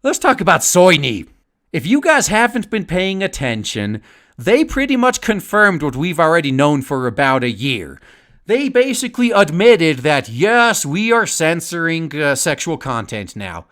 let's talk about Sony. If you guys haven't been paying attention, they pretty much confirmed what we've already known for about a year. They basically admitted that, yes, we are censoring sexual content now.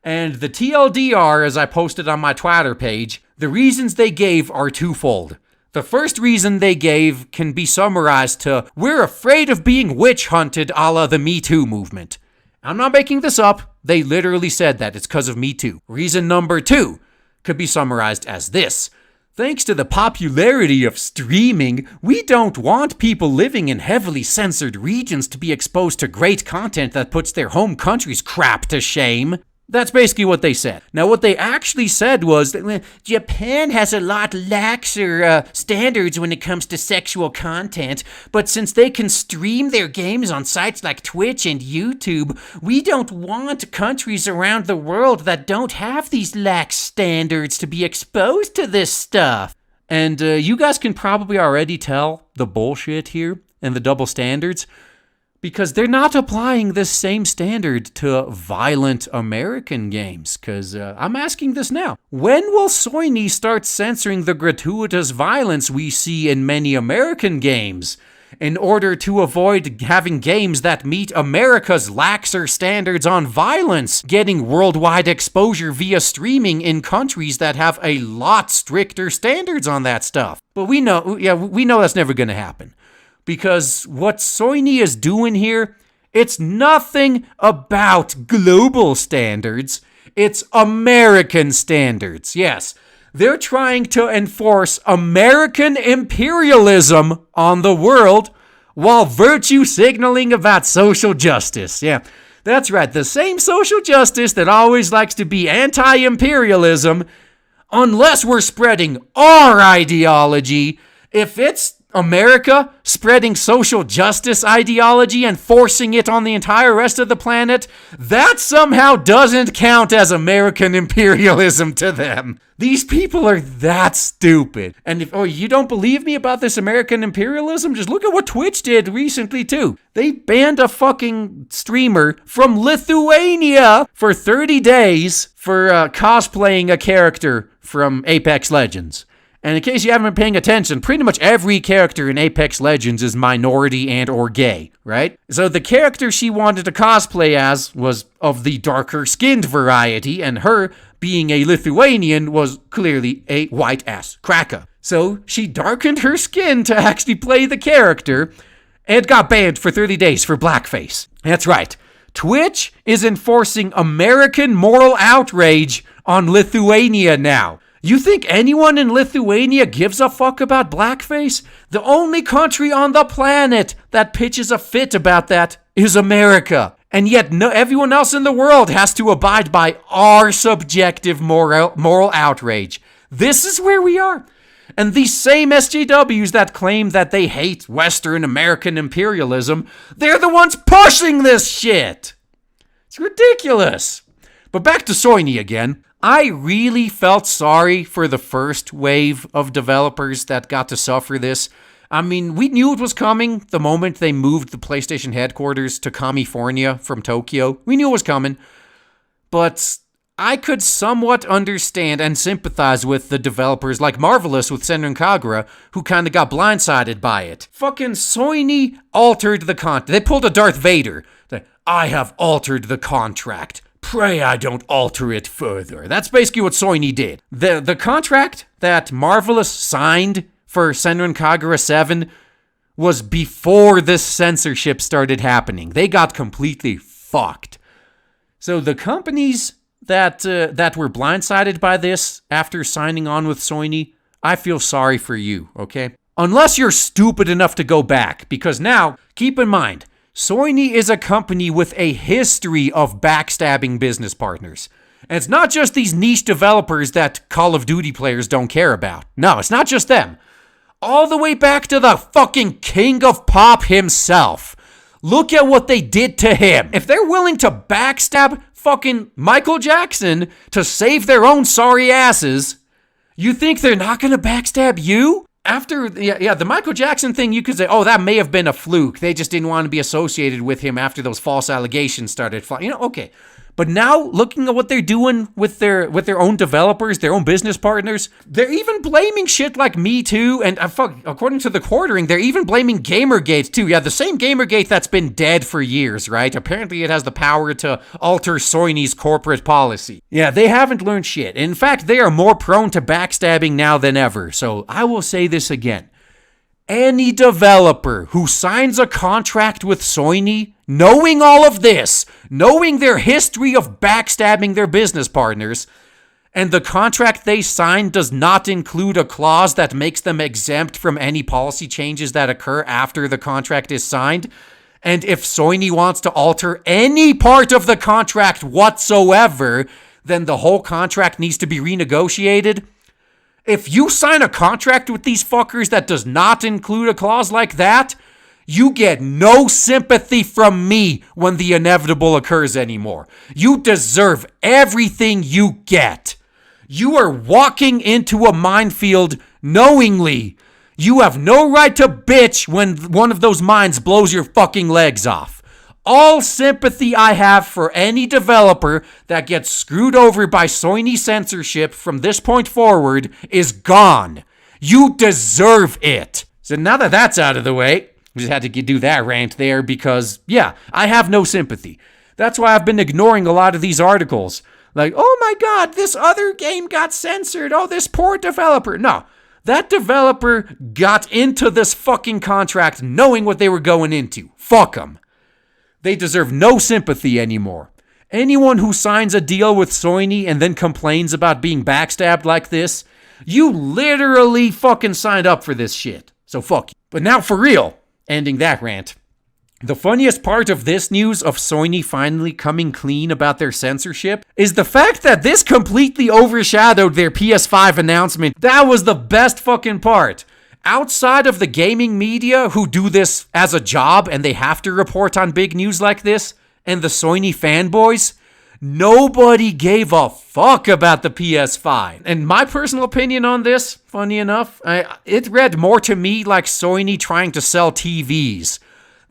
And the TLDR, as I posted on my Twitter page, the reasons they gave are twofold. The first reason they gave can be summarized to, we're afraid of being witch hunted a la the Me Too movement. I'm not making this up. They literally said that. It's because of Me Too. Reason number 2 could be summarized as this. Thanks to the popularity of streaming, we don't want people living in heavily censored regions to be exposed to great content that puts their home country's crap to shame. That's basically what they said. Now, what they actually said was that Japan has a lot laxer standards when it comes to sexual content, but since they can stream their games on sites like Twitch and YouTube, we don't want countries around the world that don't have these lax standards to be exposed to this stuff. And you guys can probably already tell the bullshit here and the double standards, because they're not applying this same standard to violent American games. Because I'm asking this now. When will Sony start censoring the gratuitous violence we see in many American games in order to avoid having games that meet America's laxer standards on violence getting worldwide exposure via streaming in countries that have a lot stricter standards on that stuff? But we know that's never going to happen. Because what Sony is doing here, it's nothing about global standards. It's American standards. Yes, they're trying to enforce American imperialism on the world while virtue signaling about social justice. Yeah, that's right. The same social justice that always likes to be anti-imperialism, unless we're spreading our ideology. If it's America spreading social justice ideology and forcing it on the entire rest of the planet, that somehow doesn't count as American imperialism to them. These people are that stupid. And if you don't believe me about this American imperialism, just look at what Twitch did recently too. They banned a fucking streamer from Lithuania for 30 days for cosplaying a character from Apex Legends. And in case you haven't been paying attention, pretty much every character in Apex Legends is minority and or gay, right? So the character she wanted to cosplay as was of the darker skinned variety, and her, being a Lithuanian, was clearly a white-ass cracker. So she darkened her skin to actually play the character and got banned for 30 days for blackface. That's right. Twitch is enforcing American moral outrage on Lithuania now. You think anyone in Lithuania gives a fuck about blackface? The only country on the planet that pitches a fit about that is America. And yet everyone else in the world has to abide by our subjective moral outrage. This is where we are. And these same SJWs that claim that they hate Western American imperialism, they're the ones pushing this shit. It's ridiculous. But back to Sony again. I really felt sorry for the first wave of developers that got to suffer this. I mean, we knew it was coming the moment they moved the PlayStation headquarters to California from Tokyo. We knew it was coming. But I could somewhat understand and sympathize with the developers like Marvelous with Senran Kagura, who kind of got blindsided by it. Fucking Sony altered the contract. They pulled a Darth Vader. I have altered the contract. Pray I don't alter it further. That's basically what Sony did. The contract that Marvelous signed for Senran Kagura 7 was before this censorship started happening. They got completely fucked. So the companies that were blindsided by this after signing on with Sony, I feel sorry for you, okay? Unless you're stupid enough to go back, because now, keep in mind, Sony is a company with a history of backstabbing business partners. And it's not just these niche developers that Call of Duty players don't care about. No, it's not just them. All the way back to the fucking king of pop himself. Look at what they did to him. If they're willing to backstab fucking Michael Jackson to save their own sorry asses, you think they're not gonna backstab you? After, the Michael Jackson thing, you could say, oh, that may have been a fluke. They just didn't want to be associated with him after those false allegations started flying. Okay. But now, looking at what they're doing with their own developers, their own business partners, they're even blaming shit like Me Too, and according to the Quartering, they're even blaming Gamergate too. Yeah, the same Gamergate that's been dead for years, right? Apparently it has the power to alter Sony's corporate policy. Yeah, they haven't learned shit. In fact, they are more prone to backstabbing now than ever. So I will say this again. Any developer who signs a contract with Sony, knowing all of this, knowing their history of backstabbing their business partners, and the contract they signed does not include a clause that makes them exempt from any policy changes that occur after the contract is signed, and if Sony wants to alter any part of the contract whatsoever, then the whole contract needs to be renegotiated. If you sign a contract with these fuckers that does not include a clause like that, you get no sympathy from me when the inevitable occurs anymore. You deserve everything you get. You are walking into a minefield knowingly. You have no right to bitch when one of those mines blows your fucking legs off. All sympathy I have for any developer that gets screwed over by Sony censorship from this point forward is gone. You deserve it. So now that that's out of the way, we just had to do that rant there because, yeah, I have no sympathy. That's why I've been ignoring a lot of these articles. Like, oh my god, this other game got censored. Oh, this poor developer. No, that developer got into this fucking contract knowing what they were going into. Fuck them. They deserve no sympathy anymore. Anyone who signs a deal with Sony and then complains about being backstabbed like this, you literally fucking signed up for this shit. So fuck you. But now for real, ending that rant. The funniest part of this news of Sony finally coming clean about their censorship is the fact that this completely overshadowed their PS5 announcement. That was the best fucking part. Outside of the gaming media who do this as a job and they have to report on big news like this, and the Sony fanboys, nobody gave a fuck about the PS5. And my personal opinion on this, funny enough, it read more to me like Sony trying to sell TVs.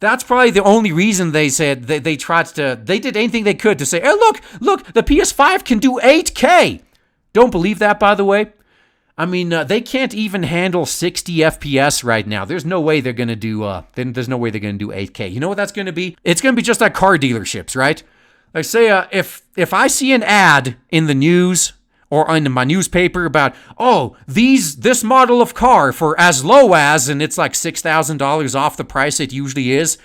That's probably the only reason they said they did anything they could to say, hey, look, the PS5 can do 8K. Don't believe that, by the way. I mean, they can't even handle 60 FPS right now. There's no way they're gonna do. There's no way they're gonna do 8K. You know what that's gonna be? It's gonna be just like car dealerships, right? Like, say, if I see an ad in the news or in my newspaper about, oh, this model of car for as low as, and it's like $6,000 off the price it usually is.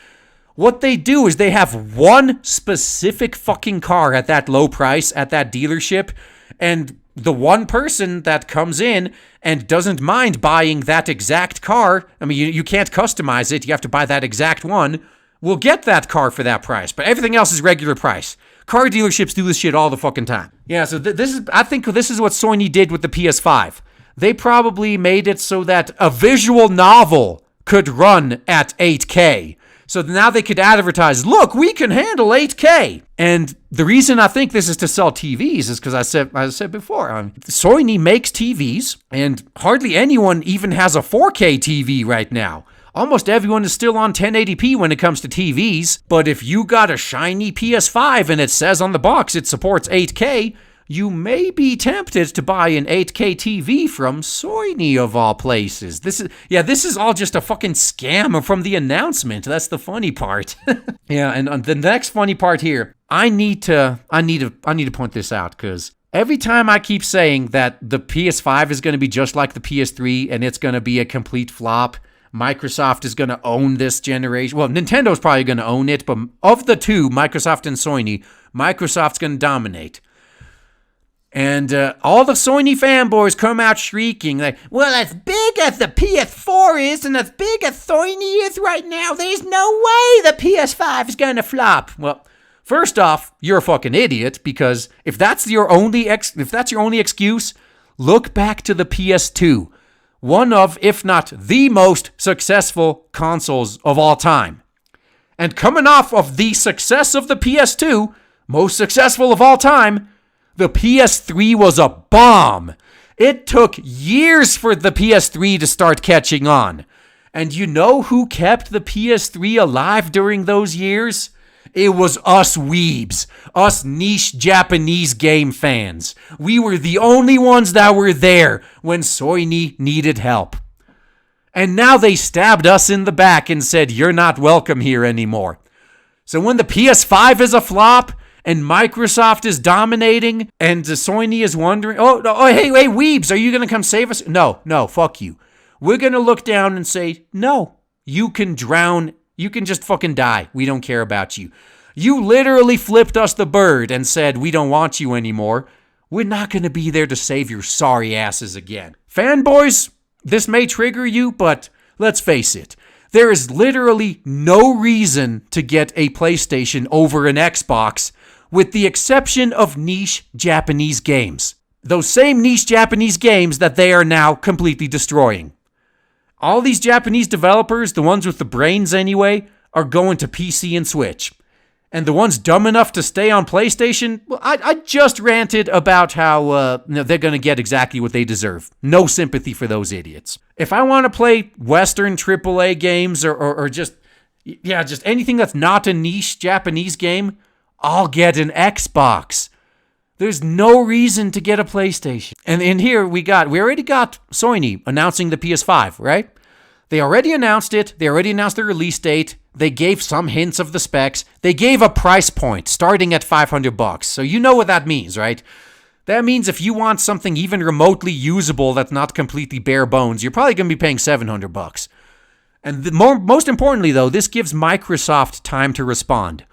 What they do is they have one specific fucking car at that low price at that dealership, and the one person that comes in and doesn't mind buying that exact car, I mean, you can't customize it, you have to buy that exact one, will get that car for that price, but everything else is regular price. Car dealerships do this shit all the fucking time. Yeah, so I think this is what Sony did with the PS5. They probably made it so that a visual novel could run at 8K. So now they could advertise, look, we can handle 8K. And the reason I think this is to sell TVs is because I said before, Sony makes TVs, and hardly anyone even has a 4K TV right now. Almost everyone is still on 1080p when it comes to TVs. But if you got a shiny PS5 and it says on the box it supports 8K, you may be tempted to buy an 8K TV from Sony of all places. This is all just a fucking scam from the announcement. That's the funny part. Yeah, and the next funny part here, I need to point this out because every time I keep saying that the PS5 is going to be just like the PS3 and it's going to be a complete flop, Microsoft is going to own this generation. Well, Nintendo's probably going to own it, but of the two, Microsoft and Sony, Microsoft's going to dominate. And all the Sony fanboys come out shrieking like, well, as big as the PS4 is and as big as Sony is right now, there's no way the PS5 is going to flop. Well, first off, you're a fucking idiot because if that's your only excuse, look back to the PS2, one of, if not the most successful consoles of all time. And coming off of the success of the PS2, most successful of all time, the PS3 was a bomb. It took years for the PS3 to start catching on. And you know who kept the PS3 alive during those years? It was us weebs, us niche Japanese game fans. We were the only ones that were there when Sony needed help. And now they stabbed us in the back and said, you're not welcome here anymore. So when the PS5 is a flop and Microsoft is dominating and Sony is wondering, hey, weebs, are you going to come save us? No, fuck you. We're going to look down and say, no, you can drown. You can just fucking die. We don't care about you. You literally flipped us the bird and said, we don't want you anymore. We're not going to be there to save your sorry asses again. Fanboys, this may trigger you, but let's face it. There is literally no reason to get a PlayStation over an Xbox, with the exception of niche Japanese games. Those same niche Japanese games that they are now completely destroying. All these Japanese developers, the ones with the brains anyway, are going to PC and Switch. And the ones dumb enough to stay on PlayStation, well, I just ranted about how they're going to get exactly what they deserve. No sympathy for those idiots. If I want to play Western AAA games or just anything that's not a niche Japanese game, I'll get an Xbox. There's no reason to get a PlayStation. And in here, we already got Sony announcing the PS5, right? They already announced it. They already announced the release date. They gave some hints of the specs. They gave a price point starting at $500. So you know what that means, right? That means if you want something even remotely usable that's not completely bare bones, you're probably going to be paying $700. And most importantly, though, this gives Microsoft time to respond.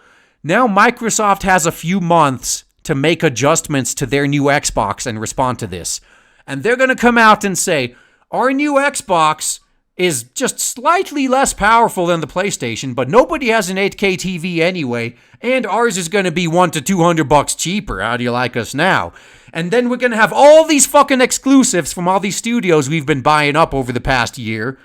Now Microsoft has a few months to make adjustments to their new Xbox and respond to this. And they're going to come out and say, our new Xbox is just slightly less powerful than the PlayStation, but nobody has an 8K TV anyway, and ours is going to be $100 to $200 cheaper. How do you like us now? And then we're going to have all these fucking exclusives from all these studios we've been buying up over the past year,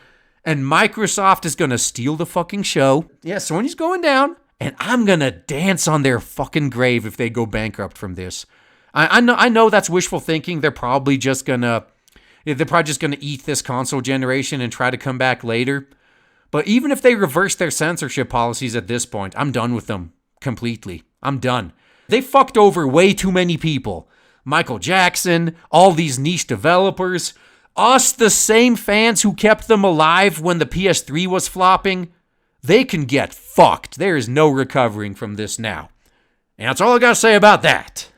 and Microsoft is going to steal the fucking show. Yeah, Sony's going down. And I'm going to dance on their fucking grave if they go bankrupt from this. I know that's wishful thinking. They're probably just going to eat this console generation and try to come back later. But even if they reverse their censorship policies at this point, I'm done with them completely. I'm done. They fucked over way too many people. Michael Jackson, all these niche developers, us, the same fans who kept them alive when the PS3 was flopping. They can get fucked. There is no recovering from this now. And that's all I got to say about that.